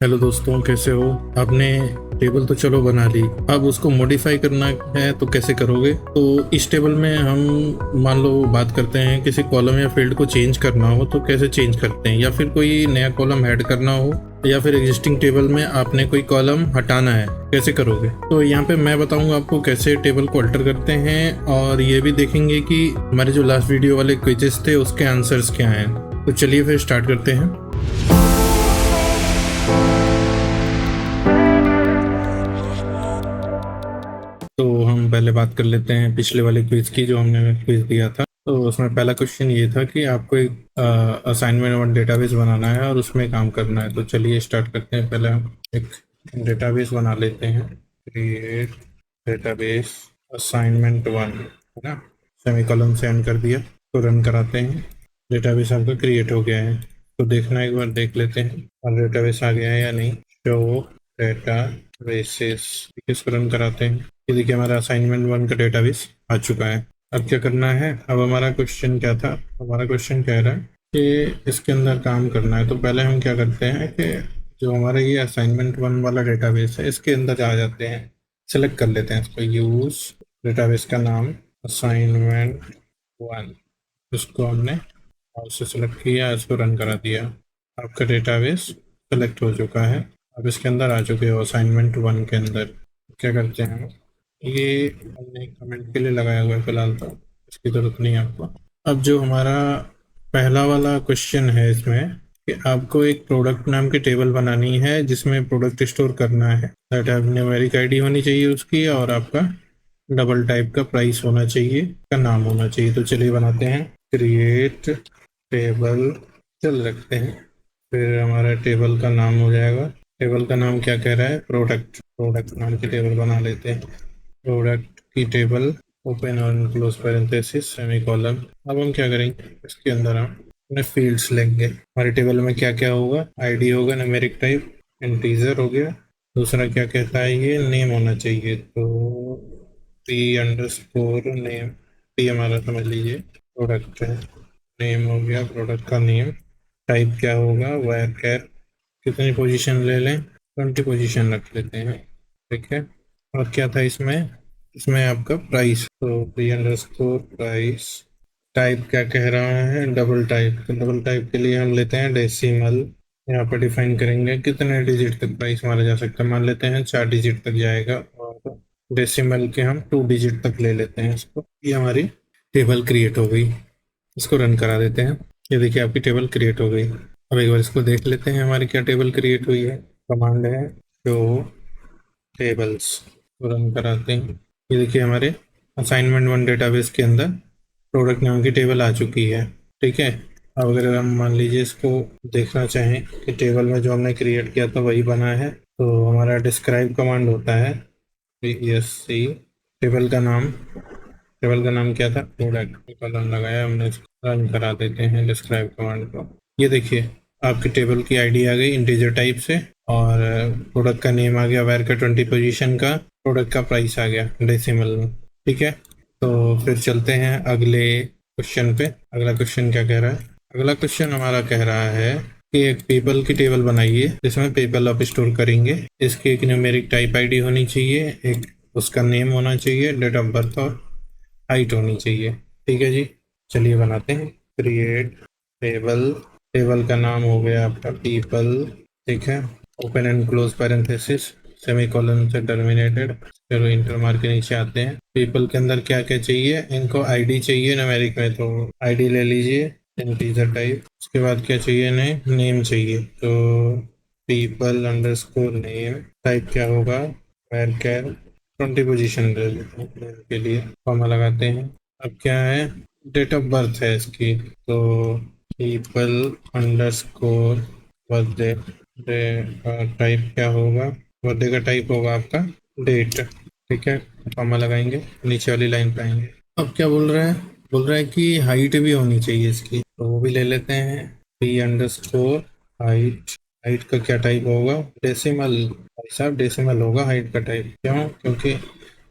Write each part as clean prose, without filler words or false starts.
Hello दोस्तों, कैसे हो? आपने टेबल तो चलो बना ली। अब उसको मॉडिफाई करना है तो कैसे करोगे? तो इस टेबल में हम मान लो बात करते हैं किसी कॉलम या फील्ड को चेंज करना हो तो कैसे चेंज करते हैं, या फिर कोई नया कॉलम ऐड करना हो, या फिर एग्जिस्टिंग टेबल में आपने कोई कॉलम हटाना है, कैसे करोगे? तो यहाँ पे मैं बताऊंगा आपको कैसे टेबल को अल्टर करते हैं, और ये भी देखेंगे कि हमारे जो लास्ट वीडियो वाले क्विजेस थे उसके आंसर्स क्या हैं। तो चलिए फिर स्टार्ट करते हैं। तो हम पहले बात कर लेते हैं पिछले वाले क्विज की, जो हमने क्विज दिया था। तो उसमें पहला क्वेश्चन ये था कि आपको एक असाइनमेंट वन डेटाबेस बनाना है और उसमें काम करना है। तो चलिए स्टार्ट करते हैं। पहले हम एक डेटाबेस बना लेते हैं। क्रिएट डेटाबेस असाइनमेंट वन, है ना। सेमीकोलन से एंड कर दिया। तो रन कराते हैं। डेटाबेस आपका क्रिएट हो गया है। तो देखना एक बार देख लेते हैं और डेटाबेस आ गया है या नहीं। शो डेटा बेसिस, इसको रन कराते हैं। ये देखिए हमारा असाइनमेंट वन का डेटाबेस आ चुका है। अब क्या करना है? अब हमारा क्वेश्चन क्या था? हमारा क्वेश्चन कह रहा है कि इसके अंदर काम करना है। तो पहले हम क्या करते हैं कि जो हमारा ये असाइनमेंट वन वाला डेटाबेस है इसके अंदर आ जाते हैं, सेलेक्ट कर लेते हैं इसको। यूज डेटाबेस का नाम असाइनमेंट वन, इसको हमने माउस से सेलेक्ट किया, इसको रन करा दिया। आपका डेटाबेस सेलेक्ट हो चुका है। अब इसके अंदर आ चुके हो असाइनमेंट वन के अंदर। क्या करते हैं, ये हमने कमेंट के लिए लगाया हुआ है फिलहाल, तो इसकी जरूरत नहीं है आपको। अब जो हमारा पहला वाला क्वेश्चन है इसमें कि आपको एक प्रोडक्ट नाम की टेबल बनानी है जिसमें प्रोडक्ट स्टोर करना है। दैट न्यूमेरिक आईडी होनी चाहिए उसकी, और आपका डबल टाइप का प्राइस होना चाहिए, का नाम होना चाहिए। तो चलिए बनाते हैं। क्रिएट टेबल चल रखते हैं। फिर हमारा टेबल का नाम हो जाएगा, टेबल का नाम क्या कह रहा है? प्रोडक्ट। प्रोडक्ट नाम की टेबल बना लेते हैं। प्रोडक्ट की टेबल, ओपन और क्लोज पैरेंथेसिस सेमीकोलन। अब हम क्या करेंगे, इसके अंदर हम अपने फील्ड्स लेंगे। हमारे टेबल में क्या क्या होगा? आईडी होगा, न्यूमेरिक टाइप, इंटीजर हो गया। दूसरा क्या कहता है, ये नेम होना चाहिए। तो P under score name, P हमारा समझ लीजिए प्रोडक्ट है। नेम हो गया प्रोडक्ट का नेम। टाइप क्या होगा? वायर कैर। कितनी पोजीशन ले लें? 20 पोजीशन रख लेते हैं, ठीक है। और क्या था इसमें? इसमें आपका प्राइस, तो P under score price. Type क्या कह रहा है? Double type. तो डबल टाइप के लिए हम लेते हैं डेसिमल। यहाँ पर डिफाइन करेंगे कितने डिजिट तक प्राइस मारा जा सकता है। मान लेते हैं 4 डिजिट तक जाएगा, और डेसिमल के हम 2 डिजिट तक ले लेते हैं इसको। ये हमारी टेबल क्रिएट हो गई। इसको रन करा देते हैं। ये देखिए आपकी टेबल क्रिएट हो गई। अब एक बार इसको देख लेते हैं हमारी क्या टेबल क्रिएट हुई है। कमांड है शो टेबल्स, रन कराते हैं। ये देखिए हमारे असाइनमेंट वन डेटाबेस के अंदर प्रोडक्ट नाम की टेबल आ चुकी है, ठीक है। अब अगर हम मान लीजिए इसको देखना चाहें कि टेबल में जो हमने क्रिएट किया था वही बना है, तो हमारा डिस्क्राइब कमांड होता है PSC। टेबल का नाम, टेबल का नाम क्या था? प्रोडक्ट। कॉलम लगाया हमने, रन करा देते हैं डिस्क्राइब कमांड को। ये देखिए आपकी टेबल की आईडी आ गई इंटीजर टाइप से, और प्रोडक्ट का नेम आ गया वेर का 20 पोजीशन का, प्रोडक्ट का प्राइस आ गया डेसिमल में, ठीक है। तो फिर चलते हैं अगले क्वेश्चन पे। अगला क्वेश्चन क्या कह रहा है? अगला क्वेश्चन हमारा कह रहा है कि एक पीपल की टेबल बनाइए जिसमें पीपल आप स्टोर करेंगे। इसकी एक न्यूमेरिक टाइप आईडी होनी चाहिए, एक उसका नेम होना चाहिए, डेट ऑफ बर्थ और हाइट होनी चाहिए, ठीक है जी। चलिए बनाते हैं। क्रिएट टेबल, टेबल का नाम हो गया आपका पीपल, ठीक है। Open and close parenthesis semicolon से टर्मिनेटेड। चलो इंटर मार के नीचे आते हैं। पीपल के अंदर क्या क्या चाहिए? इनको आईडी चाहिए न्यूमेरिक में, तो आईडी ले लीजिए इंटीजर टाइप। उसके बाद क्या चाहिए? नेम चाहिए, तो people under score name. Type क्या होगा? वेर कैर 20 पोजीशन के लिए कॉमा लगाते हैं। अब क्या है? डेट ऑफ बर्थ है इसकी, तो people under score birthday. Type क्या होगा? बर्थडे का टाइप होगा आपका डेट, ठीक है। कॉमा लगाएंगे, नीचे वाली लाइन पे आएंगे। अब क्या बोल रहा है? बोल रहा है कि हाइट भी होनी चाहिए इसकी, तो वो भी ले लेते हैं। P under score height. Height का क्या टाइप होगा? डेसिमल। भाई साहब डेसिमल होगा हाइट का टाइप। क्यों? क्योंकि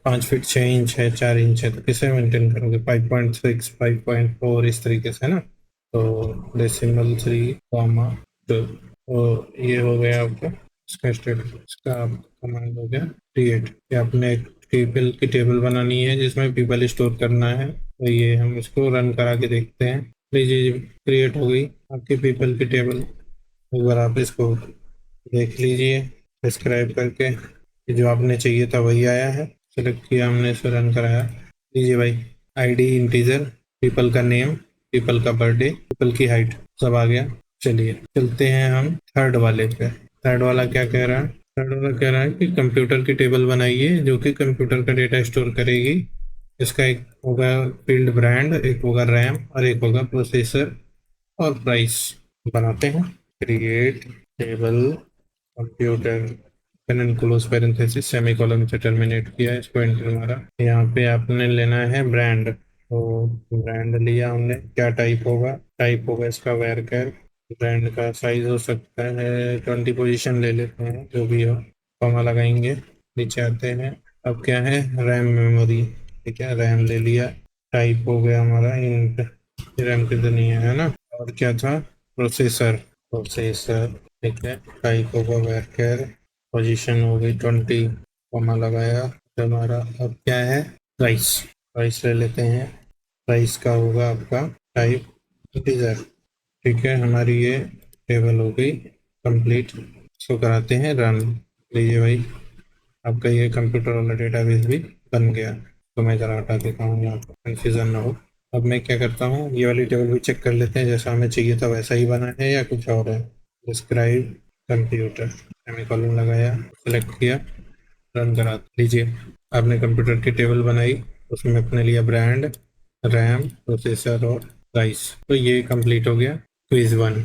5 फीट 6 इंच है, 4 इंच है, तो किसे मेंटेन करोगे? 5.6, 5.4 इस तरीके से, है ना। तो डेसिमल 3 कॉमा 2, तो ये हो गया आपका इसका इसका कमांड हो गया क्रिएट। ये आपने एक पीपल की टेबल बनानी है जिसमें पीपल स्टोर करना है, तो ये हम इसको रन करा के देखते हैं। लीजिए क्रिएट हो गई आपकी पीपल की टेबल। एक बार आप इसको देख लीजिए सब्सक्राइब करके, ये जो आपने चाहिए था वही आया है। सेलेक्ट किया हमने, इसको रन कराया। लीजिए भाई, आईडी इंटीजर, पीपल का नेम, पीपल का बर्थडे, पीपल की हाइट, सब आ गया। चलिए चलते हैं हम थर्ड वाले पे। थर्ड वाला क्या कह रहा है? थर्ड वाला कह रहा है कि कंप्यूटर की टेबल बनाइए जो कि कंप्यूटर का डेटा स्टोर करेगी। इसका एक होगा फील्ड ब्रांड, एक होगा रैम और एक होगा प्रोसेसर और प्राइस। बनाते हैं create table computer open and close parenthesis semicolon से टर्मिनेट किया, इसको एंटर मारा। यहाँ पे आपने लेना है ब्रांड, तो ब्रांड लिया हमने। क्या टाइप होगा? टाइप होगा इसका वेरकर। ब्रांड का साइज हो सकता है 20 पोजीशन ले लेते हैं, जो भी हो, कॉमा लगाएंगे। नीचे आते हैं, अब क्या है? रैम मेमोरी, ठीक है, रैम ले लिया। टाइप हो गया हमारा इंट, रैम कितनी नहीं है ना। और क्या था? प्रोसेसर, प्रोसेसर ठीक है। टाइप होगा वेरकर, पोजीशन हो गई 20, कॉमा लगाया हमारा। अब क्या है? प्राइस, प्राइस ले लेते हैं। प्राइस का होगा आपका टाइप इंटीजर, ठीक है। हमारी ये टेबल हो गई कंप्लीट। इसको कराते हैं रन। लीजिए भाई, आपका ये कंप्यूटर वाला डेटाबेस भी बन गया। तो मैं ज़रा हटा देता हूँ, यहाँ पर कन्फ्यूज़न ना हो। अब मैं क्या करता हूँ, ये वाली टेबल भी चेक कर लेते हैं जैसा हमें चाहिए था वैसा ही बना है या कुछ और है। डिस्क्राइब कंप्यूटर, सेमीकोलन लगाया, सेलेक्ट किया, रन करा लीजिए। आपने कंप्यूटर की टेबल बनाई, उसमें अपने लिया ब्रांड, रैम, प्रोसेसर और प्राइस। तो ये कंप्लीट हो गया क्विज 1।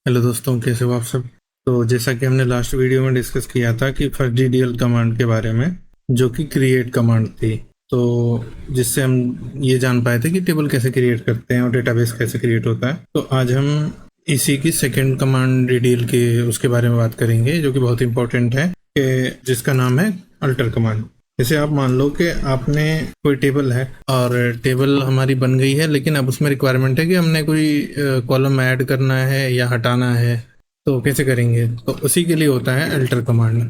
हेलो दोस्तों, कैसे हो आप सब? तो जैसा कि हमने लास्ट वीडियो में डिस्कस किया था कि फर्स्ट कमांड के बारे में, जो कि क्रिएट कमांड थी, तो जिससे हम ये जान पाए थे कि टेबल कैसे क्रिएट करते हैं और डेटाबेस कैसे क्रिएट होता है। तो आज हम इसी की सेकंड कमांड डीडीएल के उसके बारे में बात करेंगे, जो कि बहुत इंपॉर्टेंट है, कि जिसका नाम है अल्टर कमांड। जैसे आप मान लो कि आपने कोई टेबल है और टेबल हमारी बन गई है, लेकिन अब उसमें रिक्वायरमेंट है कि हमने कोई कॉलम ऐड करना है या हटाना है, तो कैसे करेंगे? तो उसी के लिए होता है अल्टर कमांड।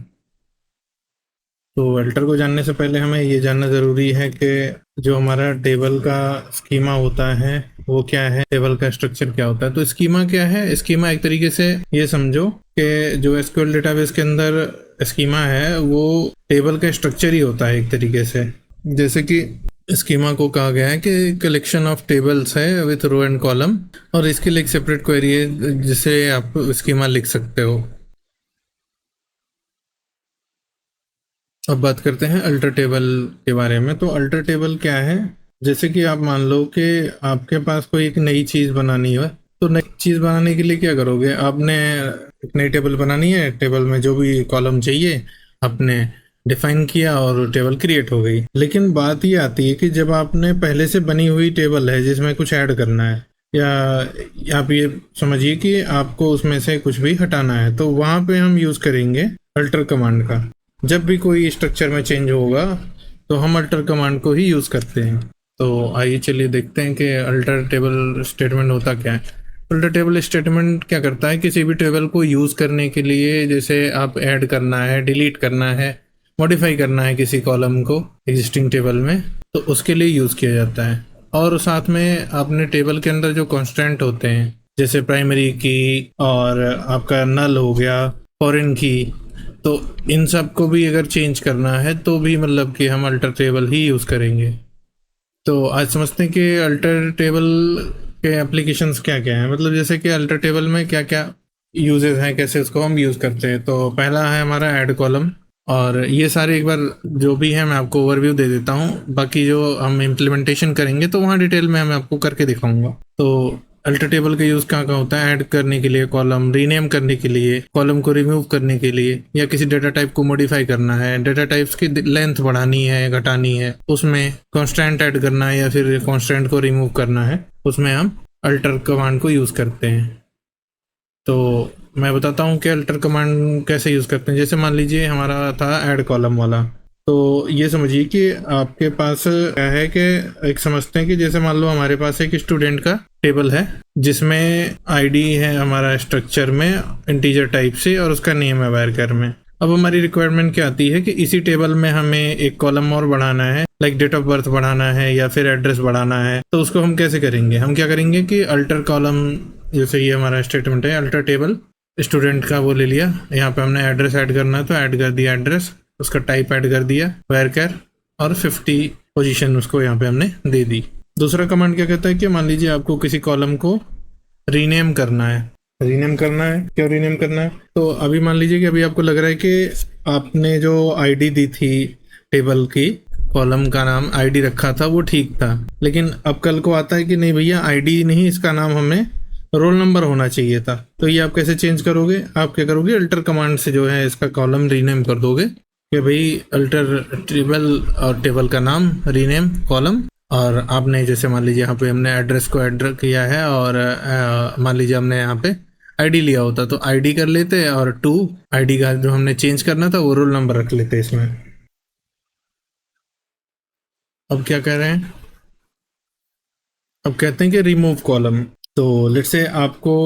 तो अल्टर को जानने से पहले हमें ये जानना ज़रूरी है कि जो हमारा टेबल का स्कीमा होता है वो क्या है, टेबल का स्ट्रक्चर क्या होता है। तो स्कीमा क्या है? स्कीमा एक तरीके से ये समझो कि जो एसक्यूएल डेटाबेस के अंदर स्कीमा है वो टेबल का स्ट्रक्चर ही होता है एक तरीके से। जैसे कि स्कीमा को कहा गया है कि कलेक्शन ऑफ टेबल्स है विथ रो एंड कॉलम, और इसके लिए एक सेपरेट क्वेरी है जिसे आप स्कीमा लिख सकते हो। अब बात करते हैं अल्टर टेबल के बारे में। तो अल्टर टेबल क्या है? जैसे कि आप मान लो कि आपके पास कोई एक नई चीज़ बनानी है, तो नई चीज़ बनाने के लिए क्या करोगे? आपने एक नई टेबल बनानी है, टेबल में जो भी कॉलम चाहिए आपने डिफाइन किया और टेबल क्रिएट हो गई। लेकिन बात ये आती है कि जब आपने पहले से बनी हुई टेबल है जिसमें कुछ ऐड करना है, या आप ये समझिए कि आपको उसमें से कुछ भी हटाना है, तो वहाँ पे हम यूज़ करेंगे अल्टर कमांड का। जब भी कोई स्ट्रक्चर में चेंज होगा तो हम अल्टर कमांड को ही यूज़ करते हैं। तो आइए चलिए देखते हैं कि अल्टर टेबल स्टेटमेंट होता क्या है। अल्टर टेबल स्टेटमेंट क्या करता है? किसी भी टेबल को यूज़ करने के लिए, जैसे आप ऐड करना है, डिलीट करना है, मॉडिफाई करना है किसी कॉलम को एग्जिस्टिंग टेबल में, तो उसके लिए यूज़ किया जाता है। और साथ में आपने टेबल के अंदर जो कॉन्स्टेंट होते हैं, जैसे प्राइमरी की और आपका नल हो गया, फॉरेन की, तो इन सब को भी अगर चेंज करना है तो भी मतलब कि हम अल्टर टेबल ही यूज़ करेंगे। तो आज समझते हैं कि अल्टर टेबल के एप्लीकेशंस क्या क्या हैं, मतलब जैसे कि अल्टर टेबल में क्या क्या यूजेस हैं, कैसे उसको हम यूज़ करते हैं। तो पहला है हमारा ऐड कॉलम, और ये सारे एक बार जो भी है मैं आपको ओवरव्यू दे देता हूँ, बाकी जो हम इम्प्लीमेंटेशन करेंगे तो वहाँ डिटेल में मैं आपको करके दिखाऊंगा। तो अल्टर टेबल का यूज़ कहाँ कहाँ होता है? ऐड करने के लिए कॉलम, रीनेम करने के लिए, कॉलम को रिमूव करने के लिए, या किसी डेटा टाइप को मॉडिफाई करना है, डेटा टाइप्स की लेंथ बढ़ानी है, घटानी है, उसमें कॉन्स्टेंट ऐड करना है या फिर कॉन्स्टेंट को रिमूव करना है, उसमें हम अल्टर कमांड को यूज़ करते हैं। तो मैं बताता हूँ कि अल्टर कमांड कैसे यूज़ करते हैं। जैसे मान लीजिए हमारा था ऐड कॉलम वाला, तो ये समझिए कि आपके पास क्या है कि एक समझते हैं कि जैसे मान लो हमारे पास एक स्टूडेंट का टेबल है जिसमें आईडी है हमारा स्ट्रक्चर में इंटीजर टाइप से और उसका नेम है varchar में। अब हमारी रिक्वायरमेंट क्या आती है कि इसी टेबल में हमें एक कॉलम और बढ़ाना है, लाइक डेट ऑफ बर्थ बढ़ाना है या फिर एड्रेस बढ़ाना है। तो उसको हम कैसे करेंगे? हम क्या करेंगे कि अल्टर कॉलम, जैसे ये हमारा स्टेटमेंट है अल्टर टेबल स्टूडेंट का वो ले लिया, यहाँ पे हमने एड्रेस ऐड करना है तो ऐड कर दिया एड्रेस, उसका टाइप ऐड कर दिया varchar और 50 पोजीशन उसको यहाँ पे हमने दे दी। दूसरा कमांड क्या कहता है कि मान लीजिए आपको किसी कॉलम को रीनेम करना है। रीनेम करना है, क्यों रीनेम करना है? तो अभी मान लीजिए कि अभी आपको लग रहा है कि आपने जो आईडी दी थी टेबल की, कॉलम का नाम आईडी रखा था वो ठीक था, लेकिन अब कल को आता है कि नहीं भैया आईडी नहीं, इसका नाम हमें रोल नंबर होना चाहिए था। तो ये आप कैसे चेंज करोगे? आप क्या करोगे, अल्टर कमांड से जो है इसका कॉलम रीनेम कर दोगे कि भाई अल्टर टेबल और टेबल का नाम रीनेम कॉलम। और आपने जैसे मान लीजिए यहाँ पे हमने एड्रेस को एड्रेस किया है और मान लीजिए हमने यहाँ पे आईडी लिया होता तो आईडी कर लेते और टू आईडी का जो हमने चेंज करना था वो रोल नंबर रख लेते इसमें। अब क्या कह रहे हैं? अब कहते हैं कि रिमूव कॉलम। तो लेट्स से आपको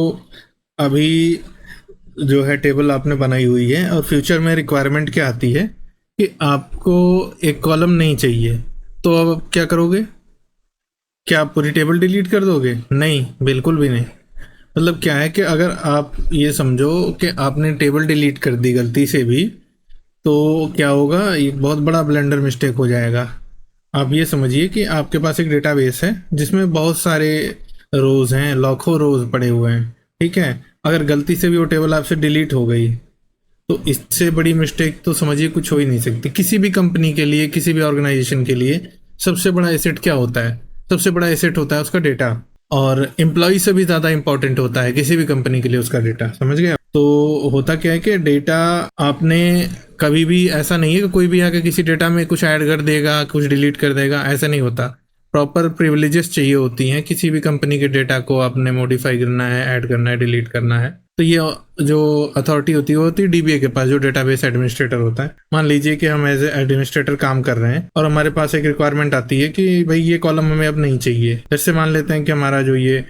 अभी जो है टेबल आपने बनाई हुई है और फ्यूचर में रिक्वायरमेंट क्या आती है कि आपको एक कॉलम नहीं चाहिए, तो अब क्या करोगे? क्या आप पूरी टेबल डिलीट कर दोगे? नहीं, बिल्कुल भी नहीं। मतलब क्या है कि अगर आप ये समझो कि आपने टेबल डिलीट कर दी गलती से भी, तो क्या होगा, एक बहुत बड़ा ब्लेंडर मिस्टेक हो जाएगा। आप ये समझिए कि आपके पास एक डेटाबेस है जिसमें बहुत सारे रोज हैं, लाखों रोज पड़े हुए हैं, ठीक है। अगर गलती से भी वो टेबल आपसे डिलीट हो गई तो इससे बड़ी मिस्टेक तो समझिए कुछ हो ही नहीं सकती। किसी भी कंपनी के लिए, किसी भी ऑर्गेनाइजेशन के लिए सबसे बड़ा एसेट क्या होता है? सबसे बड़ा एसेट होता है उसका डेटा, और एम्प्लॉय से भी ज़्यादा इंपॉर्टेंट होता है किसी भी कंपनी के लिए उसका डेटा। समझ गए? तो होता क्या है कि डेटा आपने कभी भी ऐसा नहीं है कि कोई भी आके किसी डेटा में कुछ ऐड कर देगा, कुछ डिलीट कर देगा, ऐसा नहीं होता। प्रॉपर प्रिविलेजेस चाहिए होती हैं किसी भी कंपनी के डेटा को आपने मॉडिफाई करना है, ऐड करना है, डिलीट करना है। तो ये जो अथॉरिटी होती है वो होती है डीबीए के पास, जो डेटाबेस एडमिनिस्ट्रेटर होता है। मान लीजिए कि हम एज ए एडमिनिस्ट्रेटर काम कर रहे हैं और हमारे पास एक रिक्वायरमेंट आती है कि भाई ये कॉलम हमें अब नहीं चाहिए। जैसे मान लेते हैं कि हमारा जो ये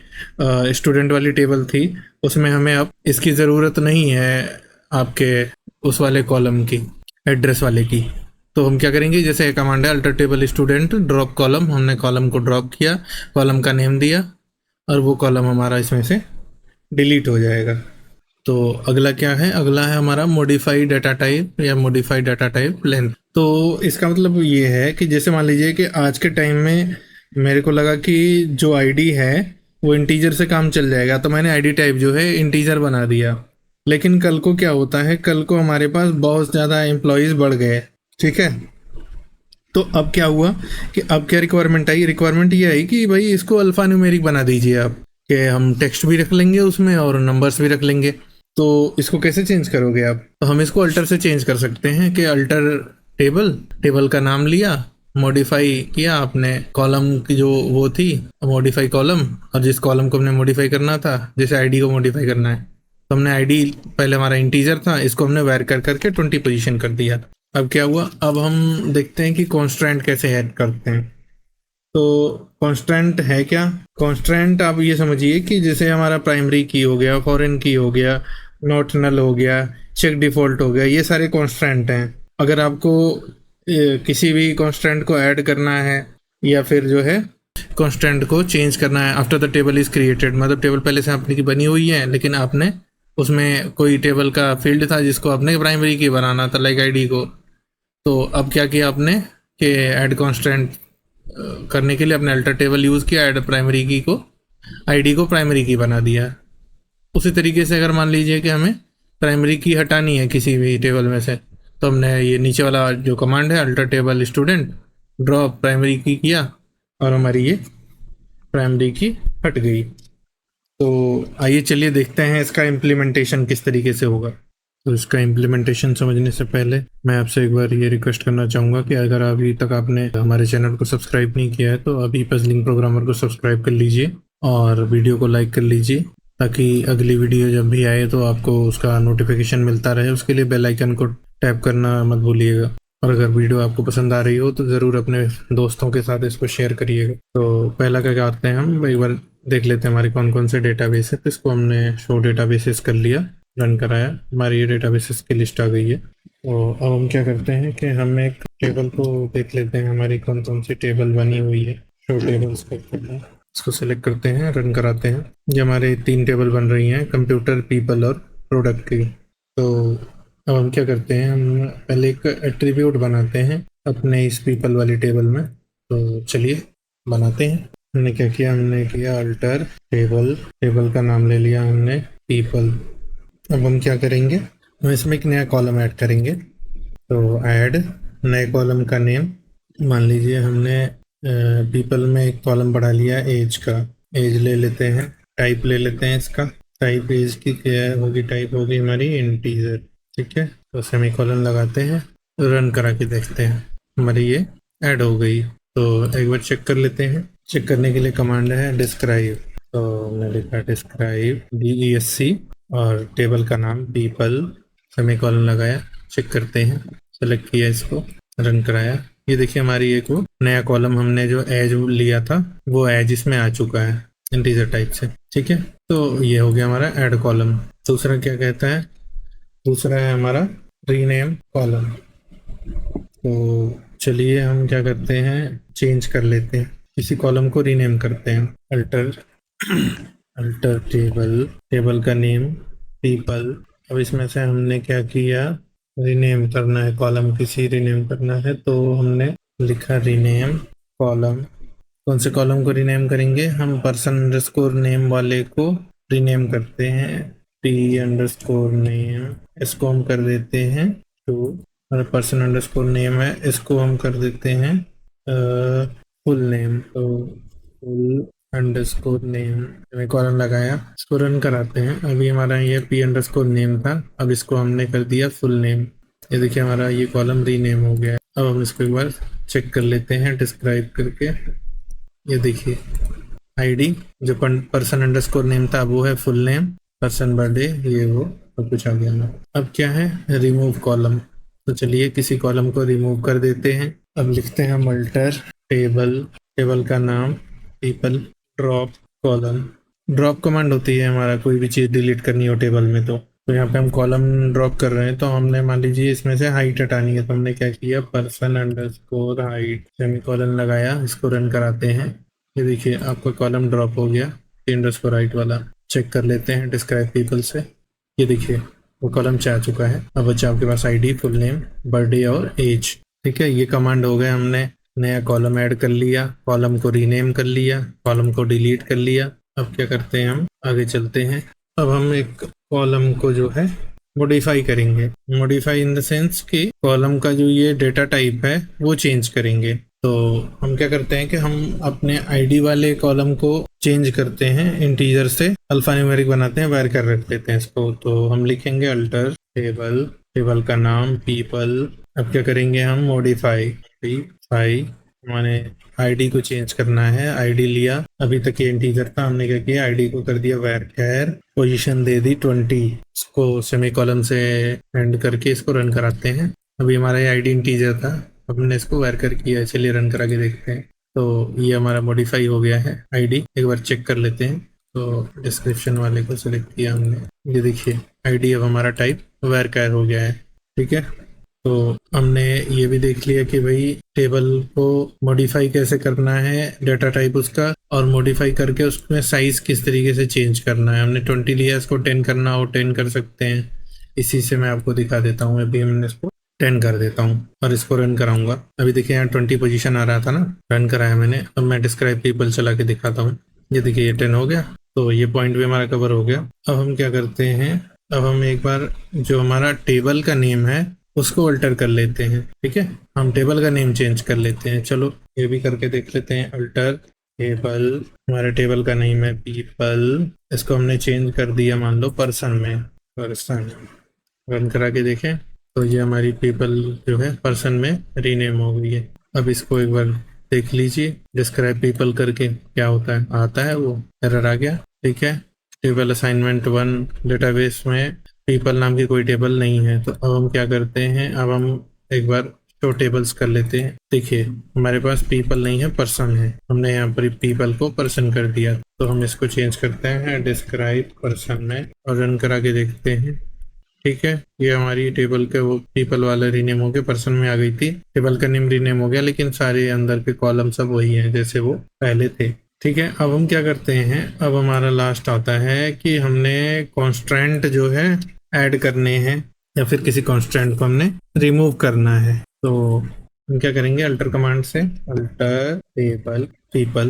स्टूडेंट वाली टेबल थी उसमें हमें अब इसकी ज़रूरत नहीं है, आपके उस वाले कॉलम की, एड्रेस वाले की। तो हम क्या करेंगे, जैसे कमांड है alter table student drop column, हमने कॉलम को ड्रॉप किया, कॉलम का नेम दिया और वो कॉलम हमारा इसमें से डिलीट हो जाएगा। तो अगला क्या है? अगला है हमारा मॉडिफाई डाटा टाइप या मॉडिफाई डाटा टाइप लेंथ। तो इसका मतलब ये है कि जैसे मान लीजिए कि आज के टाइम में मेरे को लगा कि जो आईडी है वो इंटीजर से काम चल जाएगा, तो मैंने आईडी टाइप जो है इंटीजर बना दिया। लेकिन कल को क्या होता है, कल को हमारे पास बहुत ज़्यादा एम्प्लॉयज़ बढ़ गए, ठीक है। तो अब क्या हुआ कि अब क्या रिक्वायरमेंट आई? रिक्वायरमेंट ये आई कि भाई इसको अल्फा न्यूमेरिक बना दीजिए आप, कि हम टेक्स्ट भी रख लेंगे उसमें और नंबर्स भी रख लेंगे। तो इसको कैसे चेंज करोगे आप? तो हम इसको अल्टर से चेंज कर सकते हैं कि अल्टर टेबल, टेबल का नाम लिया, मॉडिफाई किया आपने, कॉलम की जो वो थी मॉडिफाई कॉलम, और जिस कॉलम को हमने मॉडिफाई करना था, जैसे आईडी को मॉडिफाई करना है तो हमने आईडी पहले हमारा इंटीजर था, इसको हमने varchar करके 20 पोजीशन कर दिया। अब क्या हुआ, अब हम देखते हैं कि कॉन्स्टेंट कैसे ऐड करते हैं। तो कॉन्स्टेंट है क्या? कॉन्स्टेंट आप ये समझिए कि जैसे हमारा प्राइमरी की हो गया, फॉरेन की हो गया, नॉट नल हो गया, चेक डिफॉल्ट हो गया, ये सारे कॉन्स्टेंट हैं। अगर आपको किसी भी कॉन्स्टेंट को ऐड करना है या फिर जो है कॉन्स्टेंट को चेंज करना है after the table is created, मतलब टेबल पहले से आपने की बनी हुई है लेकिन आपने उसमें कोई टेबल का फील्ड था जिसको आपने प्राइमरी की बनाना था, लाइक आईडी को। तो अब क्या किया आपने कि ऐड कॉन्स्टेंट करने के लिए अपने अल्टर टेबल यूज़ किया, ऐड प्राइमरी की को, आईडी को प्राइमरी की बना दिया। उसी तरीके से अगर मान लीजिए कि हमें प्राइमरी की हटानी है किसी भी टेबल में से, तो हमने ये नीचे वाला जो कमांड है alter table student drop primary की किया और हमारी ये प्राइमरी की हट गई। तो आइए चलिए देखते हैं इसका इम्प्लीमेंटेशन किस तरीके से होगा। तो इसका इम्प्लीमेंटेशन समझने से पहले मैं आपसे एक बार ये रिक्वेस्ट करना चाहूँगा कि अगर अभी तक आपने हमारे चैनल को सब्सक्राइब नहीं किया है तो अभी पजलिंग प्रोग्रामर को सब्सक्राइब कर लीजिए और वीडियो को लाइक कर लीजिए, ताकि अगली वीडियो जब भी आए तो आपको उसका नोटिफिकेशन मिलता रहे। उसके लिए बेल आइकन को टैप करना मत भूलिएगा। और अगर वीडियो आपको पसंद आ रही हो तो ज़रूर अपने दोस्तों के साथ इसको शेयर करिएगा। तो पहला क्या करते हैं, हम एक बार देख लेते हैं हमारे कौन कौन से डेटाबेस है। तो इसको हमने शो डेटाबेसेस कर लिया, रन कराया, हमारी ये डेटाबेसेस की लिस्ट आ गई है। तो अब हम क्या करते हैं कि हम एक टेबल को देख लेते हैं, हमारी कौन कौन सी टेबल बनी हुई है। शो टेबल्स करते हैं, इसको सेलेक्ट करते हैं, रन कराते हैं। ये हमारे 3 टेबल बन रही हैं, कंप्यूटर, पीपल और प्रोडक्ट की। तो अब हम क्या करते हैं, हम पहले एक एट्रीब्यूट बनाते हैं अपने इस पीपल वाली टेबल में। तो चलिए बनाते हैं। हमने क्या किया, हमने किया अल्टर टेबल, टेबल का नाम ले लिया हमने पीपल। अब हम क्या करेंगे, हम इसमें एक नया कॉलम ऐड करेंगे। तो ऐड नए कॉलम का नेम, मान लीजिए हमने पीपल में एक कॉलम बढ़ा लिया एज का। एज ले लेते हैं, टाइप ले लेते हैं इसका। टाइप एज की क्या होगी, टाइप होगी हमारी इंटीजर। ठीक है, तो सेमीकोलन लगाते हैं, रन करा के देखते हैं, हमारी ये ऐड हो गई। तो एक बार चेक कर लेते हैं। चेक करने के लिए कमांड है डिस्क्राइब। तो हमने लिखा डिस्क्राइब DESC और टेबल का नाम पीपल, सेमीकोलन लगाया, चेक करते हैं, सेलेक्ट किया, इसको रन कराया। ये देखिए हमारी एक वो नया कॉलम हमने जो एज लिया था वो एज इसमें आ चुका है इंटीजर टाइप से। ठीक है, तो ये हो गया हमारा ऐड कॉलम। दूसरा क्या कहता है, दूसरा है हमारा रीनेम कॉलम। तो चलिए हम क्या करते हैं, चेंज कर लेते हैं, इसी कॉलम को रीनेम करते हैं। अल्टर अल्टर टेबल, टेबल का नेम पीपल। अब इसमें से हमने क्या किया, रीनेम करना है कॉलम, किसी रीनेम करना है। तो हमने लिखा रीनेम कॉलम। कौन से कॉलम को रीनेम करेंगे, हम पर्सन अंडरस्कोर नेम वाले को रीनेम करते हैं, T_name। इसको हम कर देते हैं टू, और पर्सन अंडरस्कोर नेम है, इसको हम कर देते हैं फुल नेम। तो फुल अंडरस्कोर नेम कॉलम लगाया, इसको रन कराते हैं। अभी हमारा ये P_name था, अब इसको हमने कर दिया फुल नेम। ये देखिए हमारा ये कॉलम रीनेम हो गया है। अब हम इसको एक बार चेक कर लेते हैं डिस्क्राइब करके। ये देखिए आईडी जो पर्सन अंडरस्कोर नेम था वो है फुल नेम, पर्सन बर्थडे ये वो सब कुछ आ गया ना। अब क्या है, रिमूव कॉलम। तो चलिए किसी कॉलम को रिमूव कर देते हैं। अब लिखते हैं अल्टर टेबल, टेबल का नाम people, drop column. Drop command होती है हमारा कोई भी चीज़ डिलीट करनी हो टेबल में। तो यहाँ पे हम कॉलम ड्रॉप कर रहे हैं, तो हमने मान लीजिए इसमें से हाइट हटानी है, तो हमने क्या किया, पर्सन अंडरस्कोर हाइट, सेमीकोलन लगाया, इसको रन कराते हैं। ये देखिए आपका कॉलम ड्रॉप हो गया अंडरस्कोर हाइट वाला। चेक कर लेते हैं डिस्क्राइब पीपल से। ये देखिए वो कॉलम से आ चुका है। अब बच्चा आपके पास आईडी, फुल नेम, बर्थडे और एज। ठीक है, ये कमांड हो गए, हमने नया कॉलम ऐड कर लिया, कॉलम को रीनेम कर लिया, कॉलम को डिलीट कर लिया। अब क्या करते हैं, हम आगे चलते हैं। अब हम एक कॉलम को जो है मॉडिफाई करेंगे। मॉडिफाई इन द सेंस कि कॉलम का जो ये डेटा टाइप है वो चेंज करेंगे। तो हम क्या करते हैं कि हम अपने आईडी वाले कॉलम को चेंज करते हैं, इंटीजर से अल्फा न्यूमेरिक बनाते हैं, वायर कर रख देते हैं इसको। तो हम लिखेंगे अल्टर टेबल, टेबल का नाम पीपल। अब क्या करेंगे, हम मॉडिफाई माने आईडी को चेंज करना है। आईडी लिया, अभी तक ये इंटीजर था, हमने क्या किया, आईडी को कर दिया var, पोजीशन दे दी 20, इसको सेमीकोलन से एंड करके इसको रन कराते हैं। अभी हमारा ये आईडी इंटीजर था, हमने इसको var किया। चलिए रन करा के देखते हैं। तो ये हमारा मॉडिफाई हो गया है आईडी, एक बार चेक कर लेते हैं। तो डिस्क्रिप्शन वाले को सिलेक्ट किया हमने, ये देखिए आईडी अब हमारा टाइप var हो गया है। ठीक है, तो हमने ये भी देख लिया कि भाई टेबल को मॉडिफाई कैसे करना है, डेटा टाइप उसका, और मॉडिफाई करके उसमें साइज किस तरीके से चेंज करना है। हमने 20 लिया, इसको 10 करना हो 10 कर सकते हैं। इसी से मैं आपको दिखा देता हूँ। अभी हमने इसको 10 कर देता हूँ और इसको रन कराऊंगा। अभी देखिए यहाँ 20 पोजीशन आ रहा था ना, रन कराया मैंने। अब मैं डिस्क्राइब पीपल चला के दिखाता हूँ। ये देखिए ये 10 हो गया, तो ये पॉइंट भी हमारा कवर हो गया। अब हम क्या करते हैं, अब हम एक बार जो हमारा टेबल का नेम है उसको अल्टर कर लेते हैं। ठीक है, हम टेबल का नेम चेंज कर लेते हैं। चलो ये भी करके देख लेते हैं। अल्टर टेबल, हमारे टेबल का नेम है पीपल, इसको हमने चेंज कर दिया मान लो पर्सन में, पर्सन। रन करा के देखें तो ये हमारी पीपल जो है पर्सन में रीनेम हो गई है। अब इसको एक बार देख लीजिए, डिस्क्राइब पीपल करके क्या होता है, आता है वो एरर आ गया। ठीक है, टेबल असाइनमेंट 1 डेटाबेस में पीपल नाम की कोई टेबल नहीं है। तो अब हम क्या करते हैं, अब हम एक बार शो टेबल्स कर लेते हैं। देखिए हमारे पास पीपल नहीं है, पर्सन है। हमने यहाँ पर पीपल को पर्सन कर दिया, तो हम इसको चेंज करते हैं डिस्क्राइब पर्सन में और रन करा के देखते हैं। ठीक है, ये हमारी टेबल के वो पीपल वाला रीनेम हो गया, पर्सन में आ गई थी, टेबल का नेम रीनेम हो गया, लेकिन सारे अंदर के कॉलम सब वही हैं जैसे वो पहले थे। ठीक है, अब हम क्या करते हैं, अब हमारा लास्ट आता है कि हमने कॉन्स्ट्रेंट जो है ऐड करने हैं या फिर किसी कॉन्स्ट्रेंट को हमने रिमूव करना है। तो हम क्या करेंगे, अल्टर कमांड से अल्टर टेबल पीपल,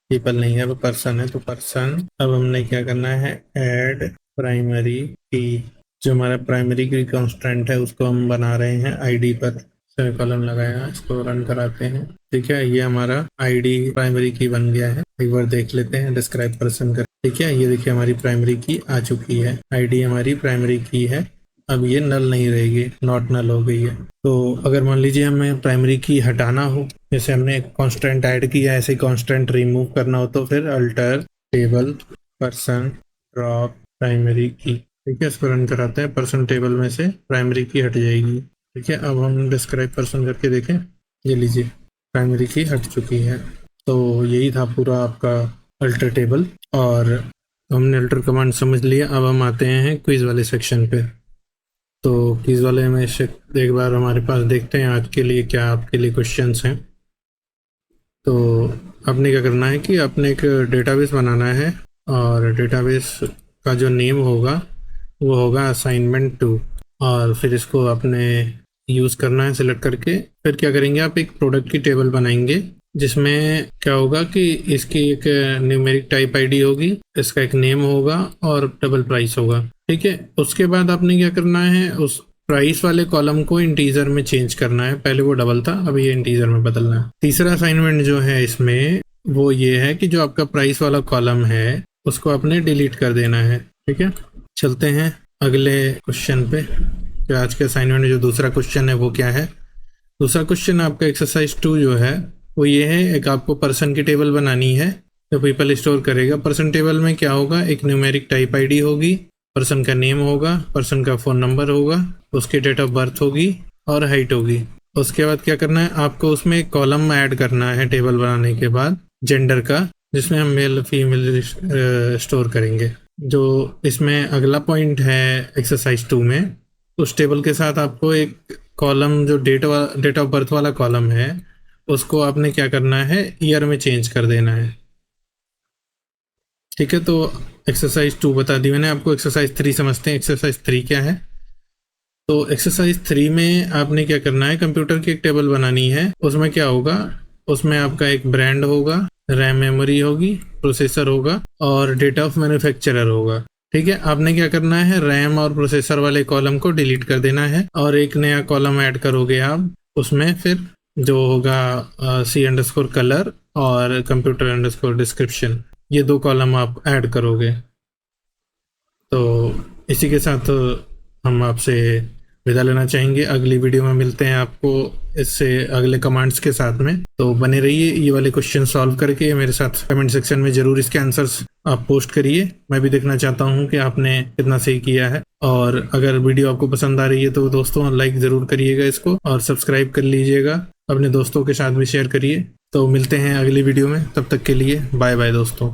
पीपल नहीं है वो पर्सन है, तो पर्सन। अब हमने क्या करना है, ऐड प्राइमरी की, जो हमारा प्राइमरी की कॉन्स्टेंट है उसको हम बना रहे हैं आईडी पर, सेमीकोलन लगाया, इसको रन कराते हैं। ठीक है, ये हमारा आईडी प्राइमरी की बन गया है। एक बार देख लेते हैं डिस्क्राइब पर्सन कर। ठीक है, ये देखिए हमारी प्राइमरी की आ चुकी है, आईडी हमारी प्राइमरी की है। अब ये नल नहीं रहेगी, नॉट नल हो गई है। तो अगर मान लीजिए हमें प्राइमरी की हटाना हो, जैसे हमने कांस्टेंट ऐड किया ऐसे कांस्टेंट रिमूव करना हो, तो फिर alter table person drop primary की। ठीक है, इसको रन कराते हैं, पर्सन टेबल में से प्राइमरी की हट जाएगी। ठीक है, अब हम डिस्क्राइब पर्सन करके देखें, ये लीजिए प्राइमरी की हट चुकी है। तो यही था पूरा आपका अल्टर टेबल, और हमने अल्टर कमांड समझ लिया। अब हम आते हैं क्विज वाले सेक्शन पे। तो क्विज वाले में एक बार हमारे पास देखते हैं आज के लिए क्या आपके लिए क्वेश्चंस हैं। तो आपने क्या करना है कि आपने एक डेटाबेस बनाना है, और डेटाबेस का जो नेम होगा वो होगा असाइनमेंट 2, और फिर इसको आपने यूज़ करना है सिलेक्ट करके। फिर क्या करेंगे, आप एक प्रोडक्ट की टेबल बनाएंगे जिसमें क्या होगा कि इसकी एक न्यूमेरिक टाइप आईडी होगी, इसका एक नेम होगा और डबल प्राइस होगा। ठीक है, उसके बाद आपने क्या करना है, उस प्राइस वाले कॉलम को इंटीजर में चेंज करना है। पहले वो डबल था, अब ये इंटीजर में बदलना है। तीसरा असाइनमेंट जो है इसमें वो ये है कि जो आपका प्राइस वाला कॉलम है उसको आपने डिलीट कर देना है। ठीक है, चलते हैं अगले क्वेश्चन पे। तो आज के असाइनमेंट में जो दूसरा क्वेश्चन है वो क्या है, दूसरा क्वेश्चन आपका एक्सरसाइज 2 जो है वो ये है, एक आपको पर्सन की टेबल बनानी है जो पीपल स्टोर करेगा। पर्सन टेबल में क्या होगा, एक न्यूमेरिक टाइप आईडी होगी, पर्सन का नेम होगा, पर्सन का फ़ोन नंबर होगा, उसकी डेट ऑफ बर्थ होगी और हाइट होगी। उसके बाद क्या करना है, आपको उसमें एक कॉलम ऐड करना है टेबल बनाने के बाद जेंडर का, जिसमें हम मेल फीमेल स्टोर करेंगे। जो इसमें अगला पॉइंट है एक्सरसाइज 2 में, उस टेबल के साथ आपको एक कॉलम जो डेट ऑफ बर्थ वाला कॉलम है उसको आपने क्या करना है, ईयर में चेंज कर देना है। ठीक है, तो एक्सरसाइज 2 बता दी मैंने आपको। एक्सरसाइज 3 समझते हैं, एक्सरसाइज 3 क्या है। तो एक्सरसाइज 3 में आपने क्या करना है, कंप्यूटर की एक टेबल बनानी है। उसमें क्या होगा, उसमें आपका एक ब्रांड होगा, रैम मेमोरी होगी, प्रोसेसर होगा और डेटा ऑफ मैन्युफैक्चरर होगा। ठीक है, आपने क्या करना है, रैम और प्रोसेसर वाले कॉलम को डिलीट कर देना है और एक नया कॉलम ऐड करोगे आप। उसमें फिर जो होगा C_color और computer_description, ये 2 कॉलम आप ऐड करोगे। तो इसी के साथ हम आपसे विदा लेना चाहेंगे। अगली वीडियो में मिलते हैं आपको इससे अगले कमांड्स के साथ में। तो बने रहिए, ये वाले क्वेश्चन सॉल्व करके मेरे साथ कमेंट सेक्शन में ज़रूर इसके आंसर्स आप पोस्ट करिए। मैं भी देखना चाहता हूँ कि आपने कितना सही किया है। और अगर वीडियो आपको पसंद आ रही है तो दोस्तों लाइक ज़रूर करिएगा इसको, और सब्सक्राइब कर लीजिएगा, अपने दोस्तों के साथ भी शेयर करिए। तो मिलते हैं अगली वीडियो में, तब तक के लिए बाय बाय दोस्तों।